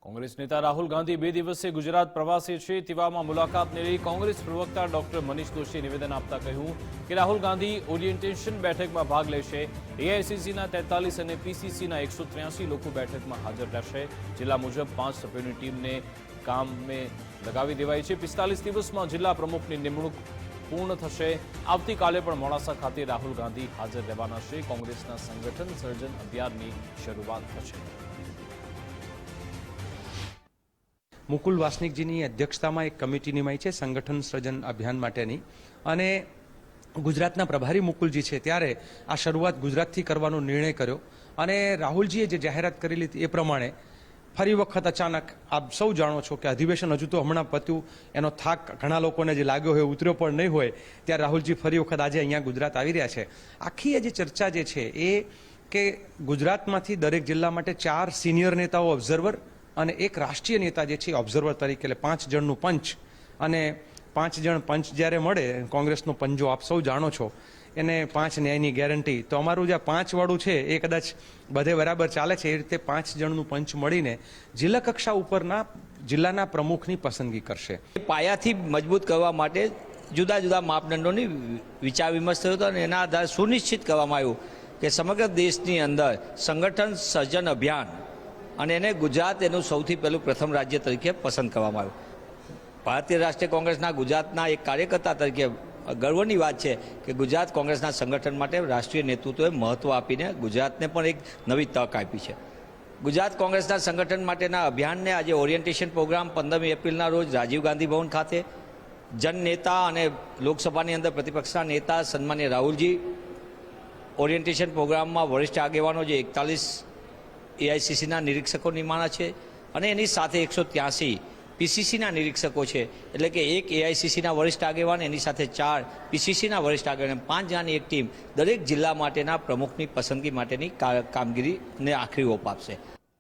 કોંગ્રેસ નેતા રાહુલ ગાંધી 2 દિવસીય ગુજરાત પ્રવાસે છે તેવામાં મુલાકાત લેલી કોંગ્રેસ પ્રવક્તા ડોક્ટર મનીષ દોશીએ નિવેદન આપતા કહ્યું કે રાહુલ ગાંધી ઓરિએન્ટેશન બેઠકમાં ભાગ લેશે। એઆઈસીસીના 43 અને પીસીસીના 183 લોકો બેઠકમાં હાજર રહેશે। જિલ્લા મુજબ 5 સભ્યોની ટીમને કામે લગાવી દેવાઈ છે। 45 દિવસમાં જિલ્લા પ્રમુખની નિમણૂક પૂર્ણ થશે। આવતીકાલે પણ મોડાસા ખાતે રાહુલ ગાંધી હાજર રહેવાના છે। કોંગ્રેસના સંગઠન સર્જન અભિયાનની શરૂઆત થશે। મુકુલ વાસનિકજીની અધ્યક્ષતામાં એક કમિટી નિમાઈ છે સંગઠન સર્જન અભિયાન માટેની, અને ગુજરાતના પ્રભારી મુકુલજી છે ત્યારે આ શરૂઆત ગુજરાતથી કરવાનો નિર્ણય કર્યો। અને રાહુલજીએ જે જાહેરાત કરેલી હતી એ પ્રમાણે ફરી વખત અચાનક આપ સૌ જાણો છો કે અધિવેશન હજુ તો હમણાં પત્યું, એનો થાક ઘણા લોકોને જે લાગ્યો હોય ઉતર્યો પણ નહીં હોય, ત્યારે રાહુલજી ફરી વખત આજે અહીંયા ગુજરાત આવી રહ્યા છે। આખી જે ચર્ચા જે છે એ કે ગુજરાતમાંથી દરેક જિલ્લા માટે 4 સિનિયર નેતાઓ ઓબ્ઝર્વર અને એક રાષ્ટ્રીય નેતા જે છે ઓબ્ઝર્વર તરીકે, એટલે 5 જણનું પંચ, અને 5 જણ પંચ જ્યારે મળે કોંગ્રેસનો પંજો આપ સૌ જાણો છો એને 5 ન્યાયની ગેરંટી, તો અમારું જે 5 વાળું છે એ કદાચ બધે બરાબર ચાલે છે। એ રીતે 5 જણનું પંચ મળીને જિલ્લા કક્ષા ઉપરના જિલ્લાના પ્રમુખની પસંદગી કરશે। પાયાથી મજબૂત કરવા માટે જુદા જુદા માપદંડોની વિચાર વિમર્શ થયો હતો અને એના આધારે સુનિશ્ચિત કરવામાં આવ્યું કે સમગ્ર દેશની અંદર સંગઠન સર્જન અભિયાન અને એને ગુજરાત એનું સૌથી પહેલું પ્રથમ રાજ્ય તરીકે પસંદ કરવામાં આવ્યું। ભારતીય રાષ્ટ્રીય કોંગ્રેસના ગુજરાતના એક કાર્યકર્તા તરીકે ગર્વની વાત છે કે ગુજરાત કોંગ્રેસના સંગઠન માટે રાષ્ટ્રીય નેતૃત્વએ મહત્ત્વ આપીને ગુજરાતને પણ એક નવી તક આપી છે। ગુજરાત કોંગ્રેસના સંગઠન માટેના અભિયાનને આજે ઓરિએન્ટેશન પ્રોગ્રામ 15મી એપ્રિલના રોજ રાજીવ ગાંધી ભવન ખાતે જન નેતા અને લોકસભાની અંદર પ્રતિપક્ષના નેતા સન્માનીય રાહુલજી, ઓરિએન્ટેશન પ્રોગ્રામમાં વરિષ્ઠ આગેવાનો જે 41 એઆઈસીસીના નિરીક્ષકો નિમાણા છે અને એની સાથે 183 પીસીસીના નિરીક્ષકો છે, એટલે કે એક એઆઈસીસીના વરિષ્ઠ આગેવાન, એની સાથે 4 પીસીસીના વરિષ્ઠ આગેવાન, 5 જણાની એક ટીમ દરેક જિલ્લા માટેના પ્રમુખની પસંદગી માટેની કામગીરીને આખરી ઓપ આપશે।